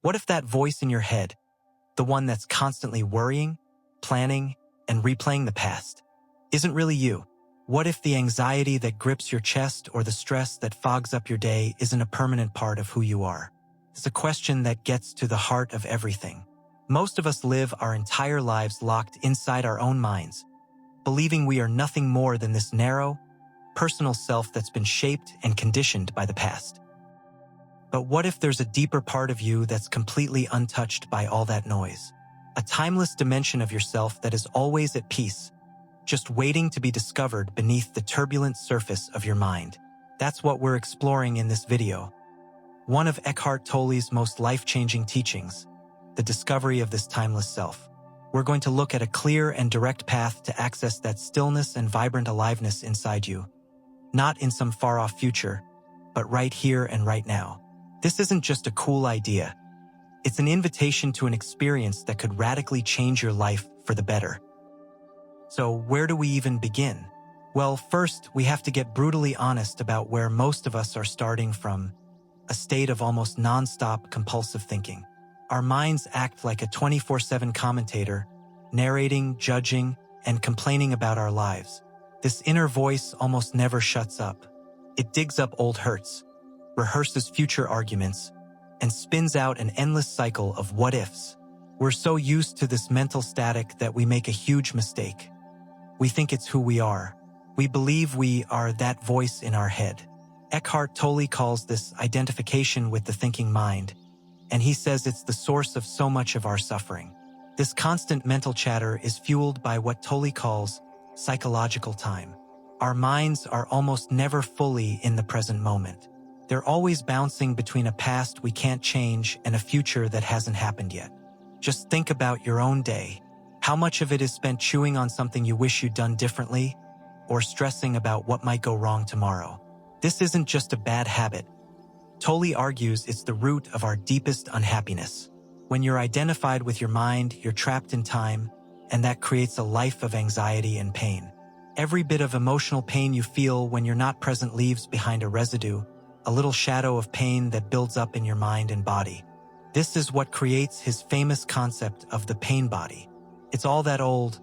What if that voice in your head, the one that's constantly worrying, planning, and replaying the past, isn't really you? What if the anxiety that grips your chest or the stress that fogs up your day isn't a permanent part of who you are? It's a question that gets to the heart of everything. Most of us live our entire lives locked inside our own minds, believing we are nothing more than this narrow, personal self that's been shaped and conditioned by the past. But what if there's a deeper part of you that's completely untouched by all that noise? A timeless dimension of yourself that is always at peace, just waiting to be discovered beneath the turbulent surface of your mind. That's what we're exploring in this video. One of Eckhart Tolle's most life-changing teachings, the discovery of this timeless self. We're going to look at a clear and direct path to access that stillness and vibrant aliveness inside you. Not in some far-off future, but right here and right now. This isn't just a cool idea. It's an invitation to an experience that could radically change your life for the better. So where do we even begin? Well, first, we have to get brutally honest about where most of us are starting from, a state of almost non-stop compulsive thinking. Our minds act like a 24/7 commentator, narrating, judging, and complaining about our lives. This inner voice almost never shuts up. It digs up old hurts, rehearses future arguments, and spins out an endless cycle of what-ifs. We're so used to this mental static that we make a huge mistake. We think it's who we are. We believe we are that voice in our head. Eckhart Tolle calls this identification with the thinking mind, and he says it's the source of so much of our suffering. This constant mental chatter is fueled by what Tolle calls psychological time. Our minds are almost never fully in the present moment. They're always bouncing between a past we can't change and a future that hasn't happened yet. Just think about your own day. How much of it is spent chewing on something you wish you'd done differently, or stressing about what might go wrong tomorrow? This isn't just a bad habit. Tolle argues it's the root of our deepest unhappiness. When you're identified with your mind, you're trapped in time, and that creates a life of anxiety and pain. Every bit of emotional pain you feel when you're not present leaves behind a residue, a little shadow of pain that builds up in your mind and body. This is what creates his famous concept of the pain body. It's all that old,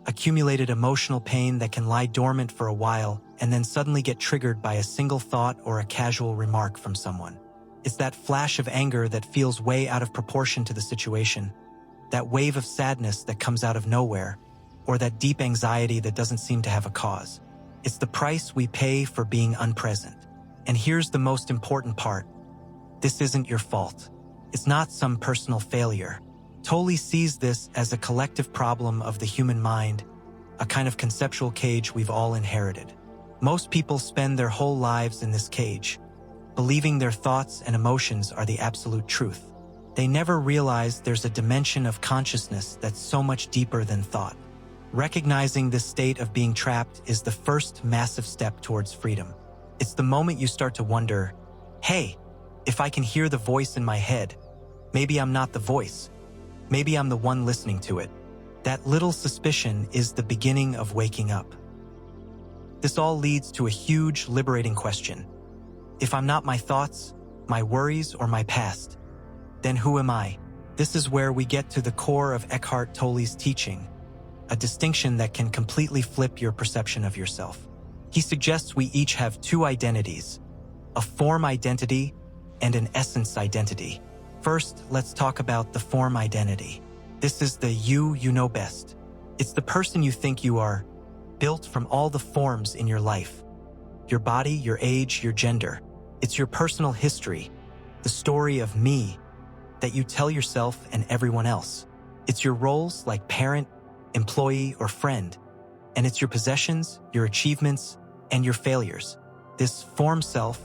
accumulated emotional pain that can lie dormant for a while and then suddenly get triggered by a single thought or a casual remark from someone. It's that flash of anger that feels way out of proportion to the situation, that wave of sadness that comes out of nowhere, or that deep anxiety that doesn't seem to have a cause. It's the price we pay for being unpresent. And here's the most important part. This isn't your fault. It's not some personal failure. Tolle sees this as a collective problem of the human mind, a kind of conceptual cage we've all inherited. Most people spend their whole lives in this cage, believing their thoughts and emotions are the absolute truth. They never realize there's a dimension of consciousness that's so much deeper than thought. Recognizing this state of being trapped is the first massive step towards freedom. It's the moment you start to wonder, hey, if I can hear the voice in my head, maybe I'm not the voice. Maybe I'm the one listening to it. That little suspicion is the beginning of waking up. This all leads to a huge, liberating question. If I'm not my thoughts, my worries, or my past, then who am I? This is where we get to the core of Eckhart Tolle's teaching, a distinction that can completely flip your perception of yourself. He suggests we each have two identities, a form identity and an essence identity. First, let's talk about the form identity. This is the you know best. It's the person you think you are, built from all the forms in your life. Your body, your age, your gender. It's your personal history, the story of me that you tell yourself and everyone else. It's your roles like parent, employee, or friend. And it's your possessions, your achievements, and your failures. This form self,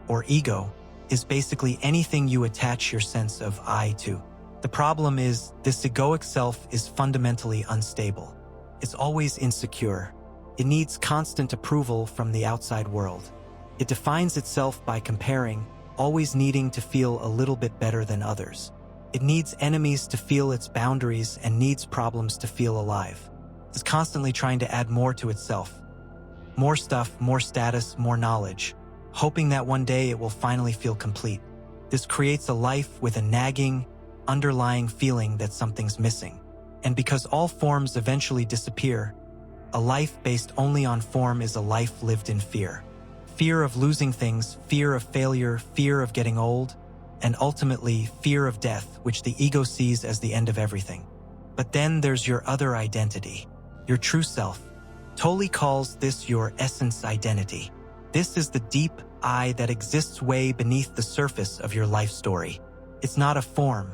or ego, is basically anything you attach your sense of I to. The problem is, this egoic self is fundamentally unstable. It's always insecure. It needs constant approval from the outside world. It defines itself by comparing, always needing to feel a little bit better than others. It needs enemies to feel its boundaries and needs problems to feel alive. It's constantly trying to add more to itself. More stuff, more status, more knowledge, hoping that one day it will finally feel complete. This creates a life with a nagging, underlying feeling that something's missing. And because all forms eventually disappear, a life based only on form is a life lived in fear. Fear of losing things, fear of failure, fear of getting old, and ultimately fear of death, which the ego sees as the end of everything. But then there's your other identity, your true self. Tolle calls this your essence identity. This is the deep I that exists way beneath the surface of your life story. It's not a form.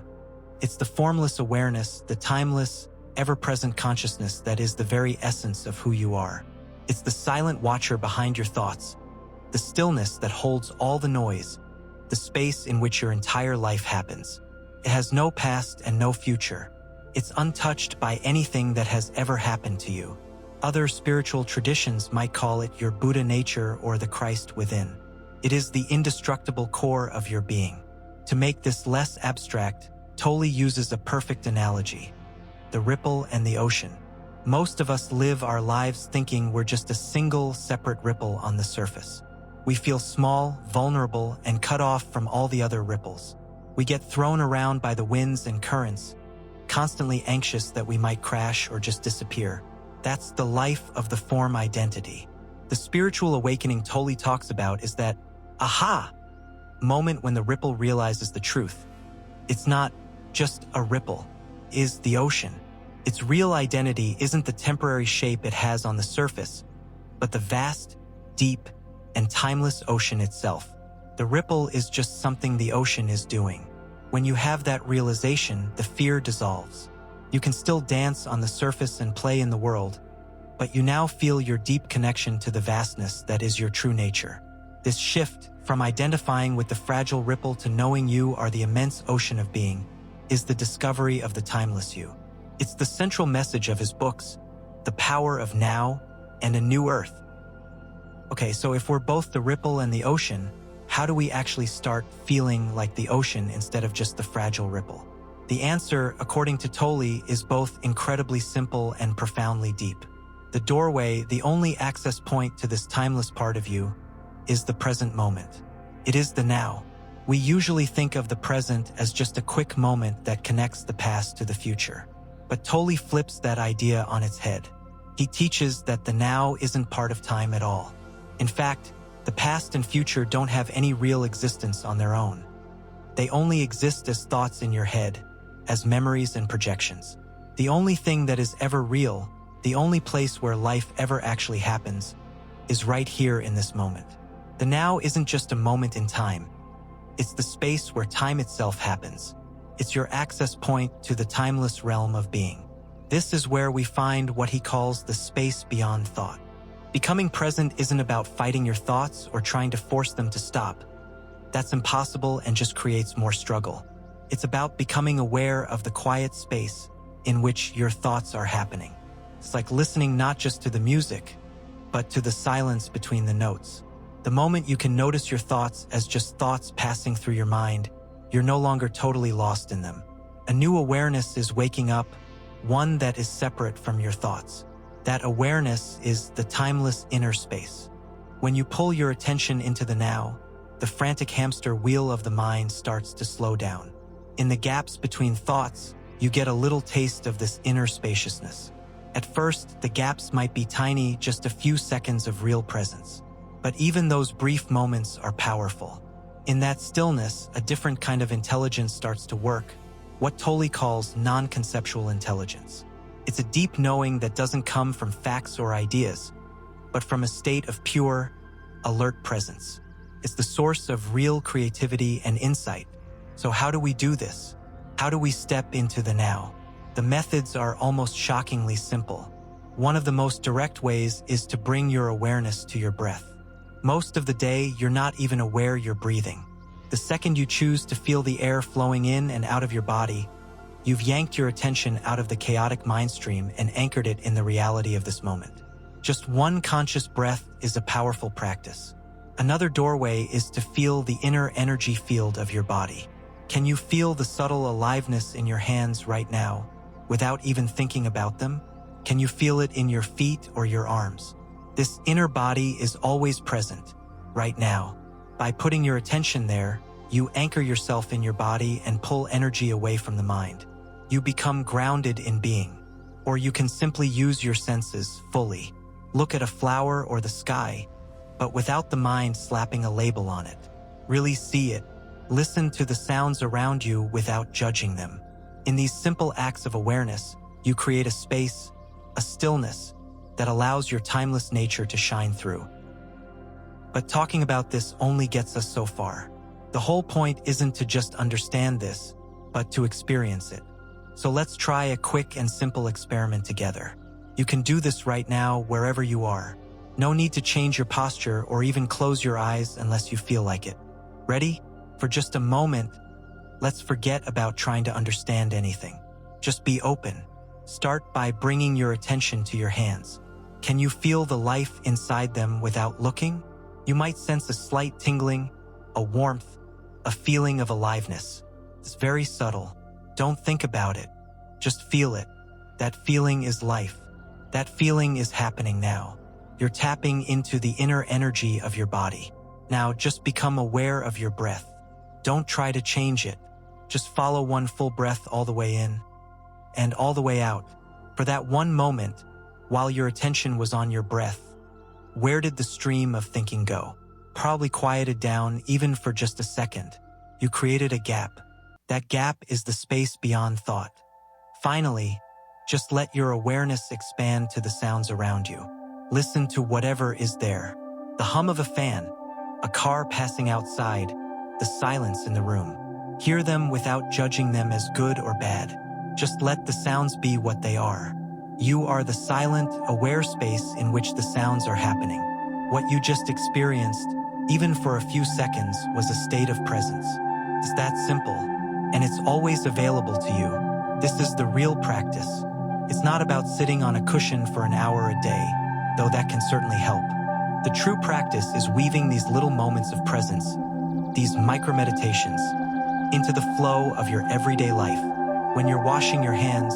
It's the formless awareness, the timeless, ever-present consciousness that is the very essence of who you are. It's the silent watcher behind your thoughts, the stillness that holds all the noise, the space in which your entire life happens. It has no past and no future. It's untouched by anything that has ever happened to you. Other spiritual traditions might call it your Buddha nature or the Christ within. It is the indestructible core of your being. To make this less abstract, Tolle uses a perfect analogy: the ripple and the ocean. Most of us live our lives thinking we're just a single, separate ripple on the surface. We feel small, vulnerable, and cut off from all the other ripples. We get thrown around by the winds and currents, constantly anxious that we might crash or just disappear. That's the life of the form identity. The spiritual awakening Tolle talks about is that aha moment when the ripple realizes the truth. It's not just a ripple, is the ocean. Its real identity isn't the temporary shape it has on the surface, but the vast, deep, and timeless ocean itself. The ripple is just something the ocean is doing. When you have that realization, the fear dissolves. You can still dance on the surface and play in the world, but you now feel your deep connection to the vastness that is your true nature. This shift from identifying with the fragile ripple to knowing you are the immense ocean of being is the discovery of the timeless you. It's the central message of his books, The Power of Now and A New Earth. Okay, so if we're both the ripple and the ocean, how do we actually start feeling like the ocean instead of just the fragile ripple? The answer, according to Tolle, is both incredibly simple and profoundly deep. The doorway, the only access point to this timeless part of you, is the present moment. It is the now. We usually think of the present as just a quick moment that connects the past to the future. But Tolle flips that idea on its head. He teaches that the now isn't part of time at all. In fact, the past and future don't have any real existence on their own. They only exist as thoughts in your head, as memories and projections. The only thing that is ever real, the only place where life ever actually happens, is right here in this moment. The now isn't just a moment in time. It's the space where time itself happens. It's your access point to the timeless realm of being. This is where we find what he calls the space beyond thought. Becoming present isn't about fighting your thoughts or trying to force them to stop. That's impossible and just creates more struggle. It's about becoming aware of the quiet space in which your thoughts are happening. It's like listening not just to the music, but to the silence between the notes. The moment you can notice your thoughts as just thoughts passing through your mind, you're no longer totally lost in them. A new awareness is waking up, one that is separate from your thoughts. That awareness is the timeless inner space. When you pull your attention into the now, the frantic hamster wheel of the mind starts to slow down. In the gaps between thoughts, you get a little taste of this inner spaciousness. At first, the gaps might be tiny, just a few seconds of real presence. But even those brief moments are powerful. In that stillness, a different kind of intelligence starts to work, what Tolle calls non-conceptual intelligence. It's a deep knowing that doesn't come from facts or ideas, but from a state of pure, alert presence. It's the source of real creativity and insight. So how do we do this? How do we step into the now? The methods are almost shockingly simple. One of the most direct ways is to bring your awareness to your breath. Most of the day, you're not even aware you're breathing. The second you choose to feel the air flowing in and out of your body, you've yanked your attention out of the chaotic mind stream and anchored it in the reality of this moment. Just one conscious breath is a powerful practice. Another doorway is to feel the inner energy field of your body. Can you feel the subtle aliveness in your hands right now, without even thinking about them? Can you feel it in your feet or your arms? This inner body is always present, right now. By putting your attention there, You anchor yourself in your body and pull energy away from the mind. You become grounded in being. Or you can simply use your senses fully. Look at a flower or the sky, but without the mind slapping a label on it. Really see it. Listen to the sounds around you without judging them. In these simple acts of awareness, you create a space, a stillness, that allows your timeless nature to shine through. But talking about this only gets us so far. The whole point isn't to just understand this, but to experience it. So let's try a quick and simple experiment together. You can do this right now wherever you are. No need to change your posture or even close your eyes unless you feel like it. Ready? For just a moment, let's forget about trying to understand anything. Just be open. Start by bringing your attention to your hands. Can you feel the life inside them without looking? You might sense a slight tingling, a warmth, a feeling of aliveness. It's very subtle. Don't think about it. Just feel it. That feeling is life. That feeling is happening now. You're tapping into the inner energy of your body. Now just become aware of your breath. Don't try to change it. Just follow one full breath all the way in and all the way out. For that one moment, while your attention was on your breath, where did the stream of thinking go? Probably quieted down even for just a second. You created a gap. That gap is the space beyond thought. Finally, just let your awareness expand to the sounds around you. Listen to whatever is there. The hum of a fan, a car passing outside, the silence in the room. Hear them without judging them as good or bad. Just let the sounds be what they are. You are the silent, aware space in which the sounds are happening. What you just experienced, even for a few seconds, was a state of presence. It's that simple, and it's always available to you. This is the real practice. It's not about sitting on a cushion for an hour a day, though that can certainly help. The true practice is weaving these little moments of presence, these micro-meditations, into the flow of your everyday life. When you're washing your hands,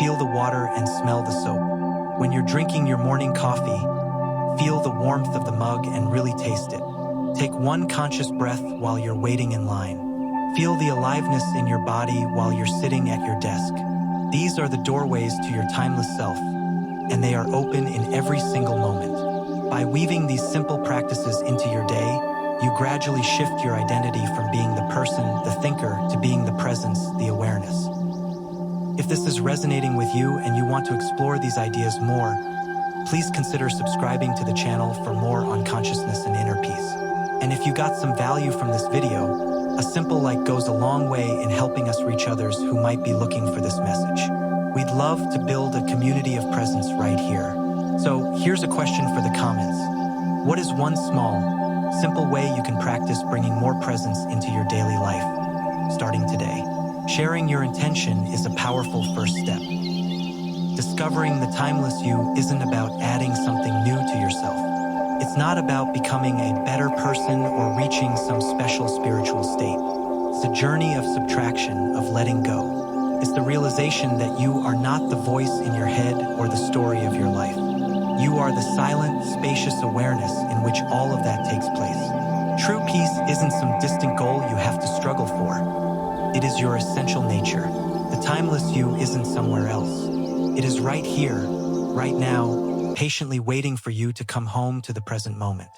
feel the water and smell the soap. When you're drinking your morning coffee, feel the warmth of the mug and really taste it. Take one conscious breath while you're waiting in line. Feel the aliveness in your body while you're sitting at your desk. These are the doorways to your timeless self, and they are open in every single moment. By weaving these simple practices into your day, you gradually shift your identity from being the person, the thinker, to being the presence, the awareness. If this is resonating with you and you want to explore these ideas more, please consider subscribing to the channel for more on consciousness and inner peace. And if you got some value from this video, a simple like goes a long way in helping us reach others who might be looking for this message. We'd love to build a community of presence right here. So here's a question for the comments. What is one small, simple way you can practice bringing more presence into your daily life, starting today? Sharing your intention is a powerful first step. Discovering the timeless you isn't about adding something new to yourself. It's not about becoming a better person or reaching some special spiritual state. It's a journey of subtraction, of letting go. It's the realization that you are not the voice in your head or the story of your life. You are the silent, spacious awareness in which all of that takes place. True peace isn't some distant goal you have to struggle for. It is your essential nature. The timeless you isn't somewhere else. It is right here, right now, patiently waiting for you to come home to the present moment.